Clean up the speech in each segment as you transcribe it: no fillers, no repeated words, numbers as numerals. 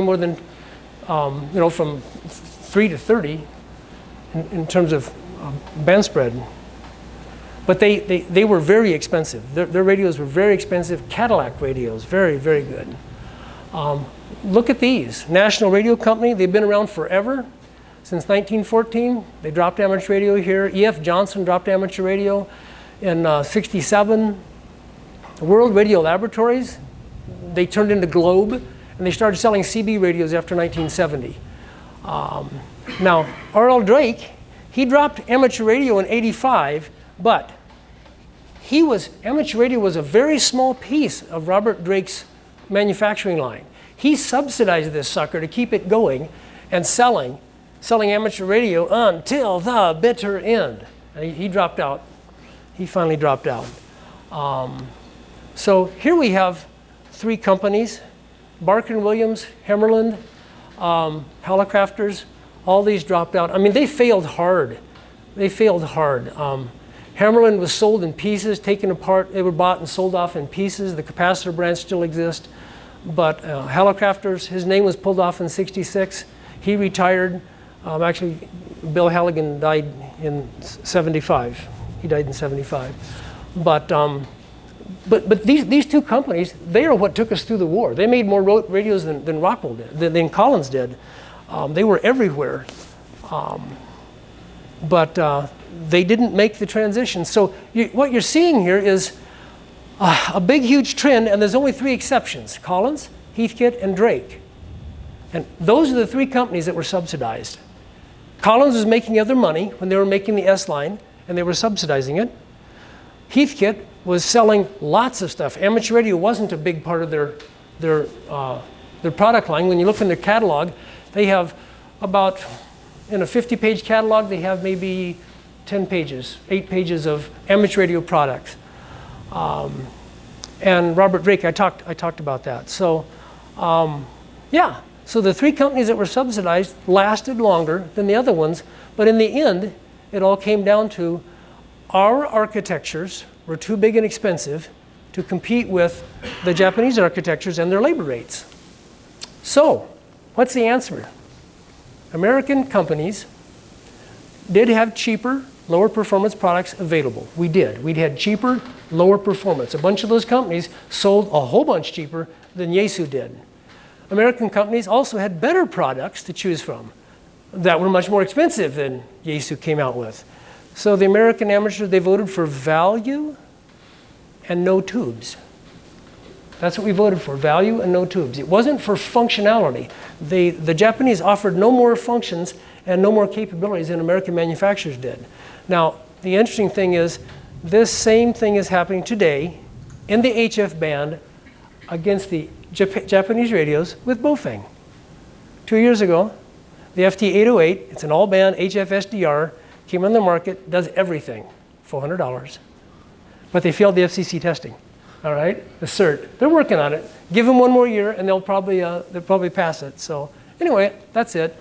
more than, from 3 to 30 in terms of band spread. But they were very expensive. Their radios were very expensive. Cadillac radios, very, very good. Look at these. National Radio Company, they've been around forever. Since 1914, they dropped amateur radio here. E.F. Johnson dropped amateur radio in 67. World Radio Laboratories, they turned into Globe, and they started selling CB radios after 1970. Now, R.L. Drake, he dropped amateur radio in 85, but amateur radio was a very small piece of Robert Drake's manufacturing line. He subsidized this sucker to keep it going and selling amateur radio until the bitter end. And he dropped out. He finally dropped out. So here we have 3 companies: Barker & Williams, Hemmerland, Hallicrafters. All these dropped out. I mean, they failed hard. They failed hard. Hemmerland was sold in pieces, taken apart. They were bought and sold off in pieces. The capacitor branch still exists. But Hallicrafters, his name was pulled off in '66. He retired. Actually, Bill Halligan died in '75. He died in '75. But these 2 companies, they are what took us through the war. They made more radios than Rockwell did, than Collins did. They were everywhere. But they didn't make the transition. So what you're seeing here is a big, huge trend, and there's only 3 exceptions: Collins, Heathkit, and Drake. And those are the 3 companies that were subsidized. Collins was making other money when they were making the S-line, and they were subsidizing it. Heathkit was selling lots of stuff. Amateur radio wasn't a big part of their product line. When you look in their catalog, they have about, in a 50-page catalog, they have maybe 10 pages, 8 pages of amateur radio products. And Robert Drake, I talked about that. So, yeah. So the 3 companies that were subsidized lasted longer than the other ones, but in the end, it all came down to our architectures were too big and expensive to compete with the Japanese architectures and their labor rates. So, what's the answer? American companies did have cheaper, lower performance products available. We did. We had cheaper, lower performance. A bunch of those companies sold a whole bunch cheaper than Yaesu did. American companies also had better products to choose from that were much more expensive than Yaesu came out with. So the American amateurs, they voted for value and no tubes. That's what we voted for, value and no tubes. It wasn't for functionality. The Japanese offered no more functions and no more capabilities than American manufacturers did. Now, the interesting thing is, this same thing is happening today in the HF band against the Japanese radios with Bofeng. 2 years ago, the FT808, it's an all-band HF SDR, came on the market, does everything, $400. But they failed the FCC testing, all right? The cert. They're working on it. Give them 1 more year, and they'll probably pass it. So anyway, that's it.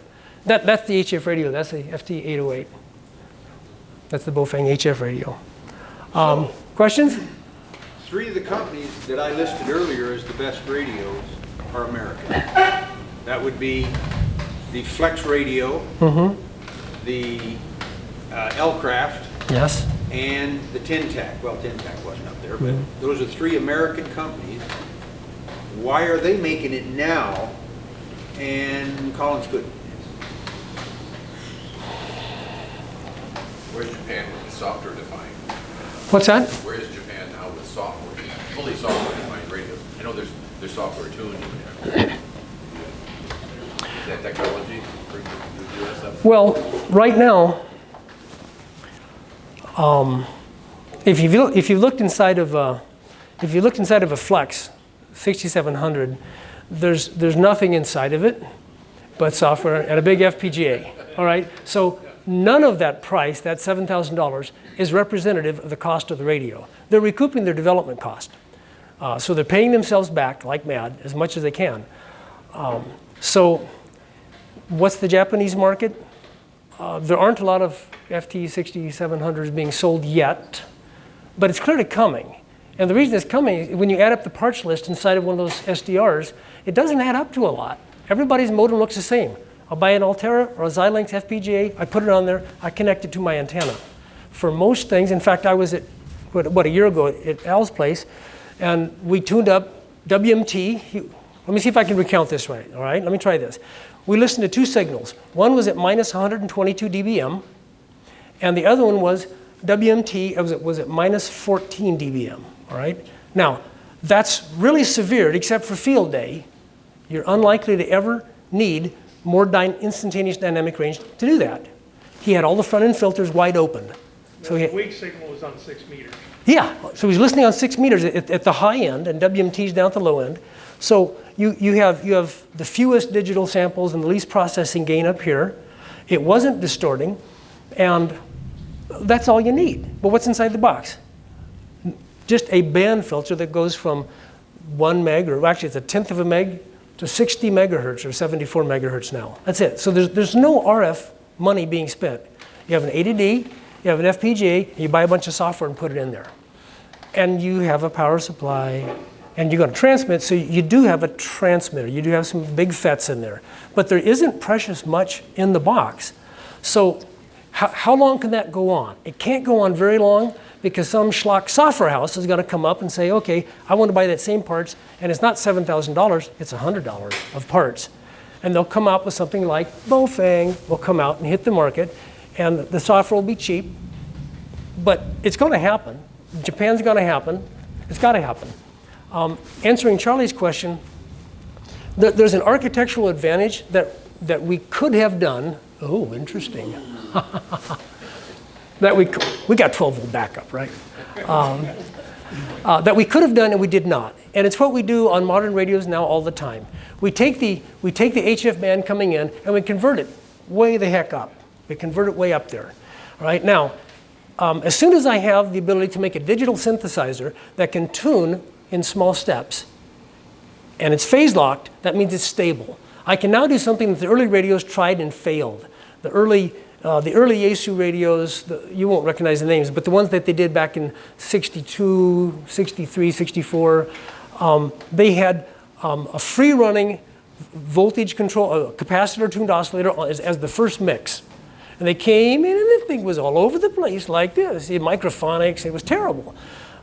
That's the HF radio. That's the FT808. That's the Bofeng HF radio. Questions? 3 of the companies that I listed earlier as the best radios are American. That would be the Flex Radio, the L-Craft, yes, and the Tin-Tac. Well, Tin-Tac wasn't up there, but those are 3 American companies. Why are they making it now and Collins couldn't? Where's Japan with the software defined? What's that? Where is Japan now with software, fully software defined radios? I know there's software tuned. Is that technology for the US stuff? Well, right now, if you looked inside of a Flex 6700, there's nothing inside of it but software and a big FPGA. All right, so none of that price, that $7,000, is representative of the cost of the radio. They're recouping their development cost. So they're paying themselves back like mad, as much as they can. So what's the Japanese market? There aren't a lot of FT6700s being sold yet, but it's clearly coming. And the reason it's coming is when you add up the parts list inside of one of those SDRs, it doesn't add up to a lot. Everybody's modem looks the same. I'll buy an Altera or a Xilinx FPGA, I put it on there, I connect it to my antenna. For most things, in fact, I was at, a year ago at Al's place, and we tuned up WMT. Let me see if I can recount this right, all right? Let me try this. We listened to two signals. One was at minus 122 dBm, and the other one was WMT, was at minus 14 dBm, all right? Now, that's really severe, except for field day. You're unlikely to ever need more instantaneous dynamic range to do that. He had all the front-end filters wide open. So The weak signal was on 6 meters. yeah, so he's listening on 6 meters at the high end, and WMT's down at the low end. So you have the fewest digital samples and the least processing gain up here. It wasn't distorting, and that's all you need. But what's inside the box? Just a band filter that goes from 1 meg, or actually it's a tenth of a meg, to 60 megahertz or 74 megahertz now. That's it. So there's no RF money being spent. You have an ADD, you have an FPGA, you buy a bunch of software and put it in there. And you have a power supply, and you're going to transmit, so you do have a transmitter. You do have some big FETs in there. But there isn't precious much in the box. So how long can that go on? It can't go on very long, because some schlock software house is going to come up and say, okay, I want to buy that same parts, and it's not $7,000, it's $100 of parts. And they'll come out with something like Bofang will come out and hit the market, and the software will be cheap, but it's going to happen. Japan's going to happen. It's got to happen. Answering Charlie's question, there's an architectural advantage that we could have done. Oh, interesting. That we got 12-volt backup, right? That we could have done and we did not. And it's what we do on modern radios now all the time. We take the HF band coming in and we convert it way the heck up. We convert it way up there. All right, now, as soon as I have the ability to make a digital synthesizer that can tune in small steps, and it's phase locked, that means it's stable. I can now do something that the early radios tried and failed. The early Yaesu radios, you won't recognize the names, but the ones that they did back in 62, 63, 64, they had a free-running voltage control, a capacitor-tuned oscillator as the first mix. And they came in and the thing was all over the place like this. Microphonics, it was terrible.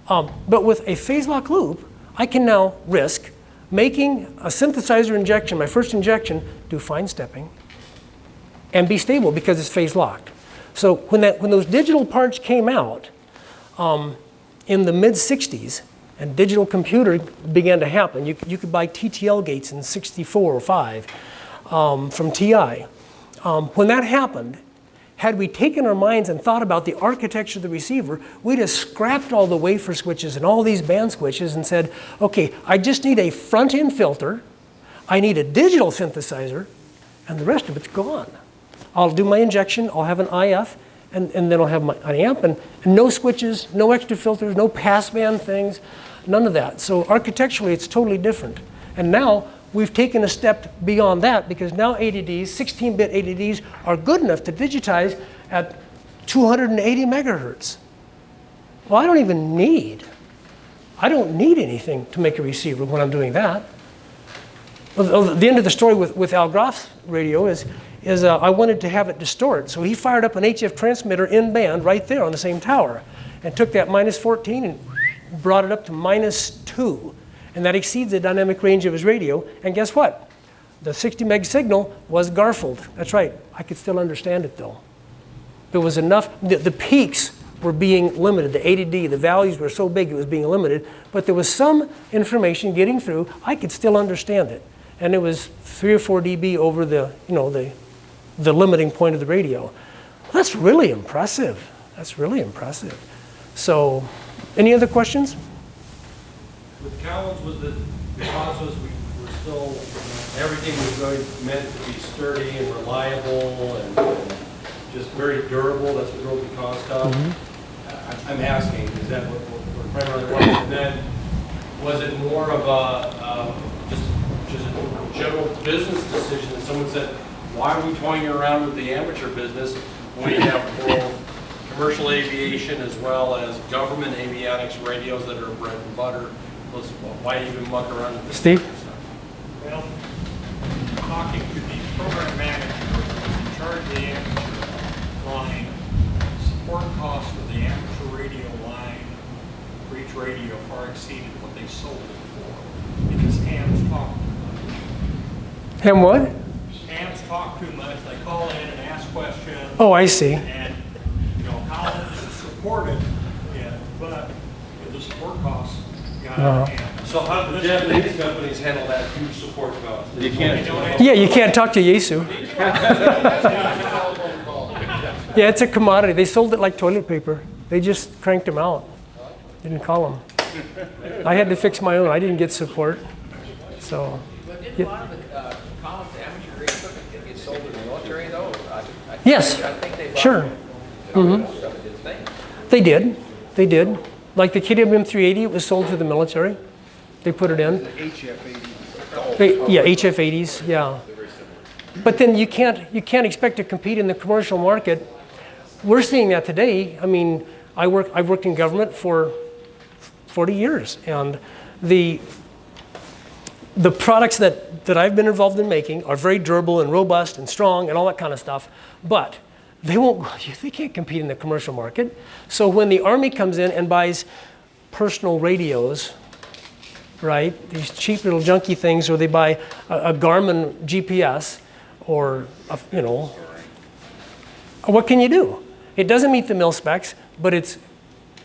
But with a phase lock loop, I can now risk making a synthesizer injection, my first injection, do fine stepping, and be stable because it's phase locked. So when those digital parts came out in the mid-60s, and digital computer began to happen, you could buy TTL gates in 64 or 5 from TI. When that happened, had we taken our minds and thought about the architecture of the receiver, we'd have scrapped all the wafer switches and all these band switches and said, okay, I just need a front-end filter, I need a digital synthesizer, and the rest of it's gone. I'll do my injection, I'll have an IF, and then I'll have an amp, and no switches, no extra filters, no passband things, none of that. So architecturally, it's totally different. And now, we've taken a step beyond that, because now ADDs, 16-bit ADDs, are good enough to digitize at 280 megahertz. Well, I don't need anything to make a receiver when I'm doing that. Well, the end of the story with Al Groff's radio is I wanted to have it distort. So he fired up an HF transmitter in band right there on the same tower and took that minus 14 and brought it up to minus 2. And that exceeds the dynamic range of his radio. And guess what? The 60 meg signal was garfled. That's right. I could still understand it though. There was enough, the peaks were being limited. The ADD, the values were so big it was being limited. But there was some information getting through. I could still understand it. And it was 3 or 4 dB over the limiting point of the radio. That's really impressive. That's really impressive. So, any other questions? With Collins, was the cause was we were still, everything was really meant to be sturdy and reliable and just very durable. That's what drove the cost up. Mm-hmm. I'm asking, is that what primarily was? And then was it more of a just a general business decision that someone said, why are we toying around with the amateur business when we have both commercial aviation as well as government avionics radios that are bread and butter? Why even muck around with this? Steve? Well, talking to the program manager who's in charge of the amateur line, support costs for the amateur radio line for each radio far exceeded what they sold it for. Because hams talk too much. Him what? Hams talk too much. They call in and ask questions. Oh, I see. And, Collins supported it, but the support costs got out of hand. So how do the Japanese companies handle that huge support cost? You can't. Yeah, you can't talk to Yesu. Yeah, it's a commodity. They sold it like toilet paper. They just cranked them out. Didn't call them. I had to fix my own. I didn't get support. So, But didn't a lot of the Collins amateur radio equipment get sold to the military though? yes, I think they bought sure. stuff that did things. They did. They did. Like the KWM 380, it was sold to the military. They put it in. Yeah, HF80s. Yeah. But then you can't expect to compete in the commercial market. We're seeing that today. I mean, I've worked in government for 40 years, and the products that I've been involved in making are very durable and robust and strong and all that kind of stuff. But they can't compete in the commercial market. So when the Army comes in and buys personal radios, right, these cheap little junky things, or they buy a Garmin GPS, or what can you do? It doesn't meet the mil specs, but it's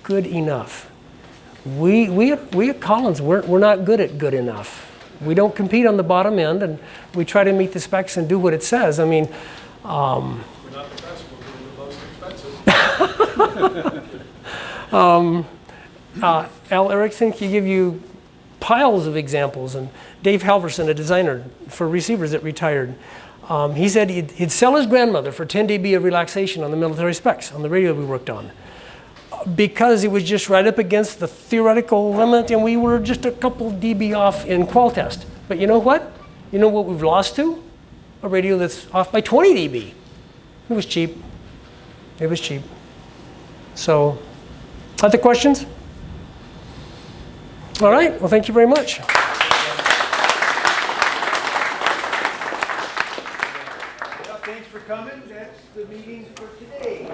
good enough. We at Collins, we're not good at good enough. We don't compete on the bottom end, and we try to meet the specs and do what it says. I mean, We're not the best, but we're the most expensive. Al Erickson can give you piles of examples, and Dave Halverson, a designer for receivers that retired, he said he'd sell his grandmother for 10 dB of relaxation on the military specs, on the radio we worked on, because it was just right up against the theoretical limit, and we were just a couple dB off in qual test. But you know what? You know what we've lost to? A radio that's off by 20 dB. It was cheap. It was cheap. So, other questions? All right, well, thank you very much. Well, thanks for coming. That's the meeting for today.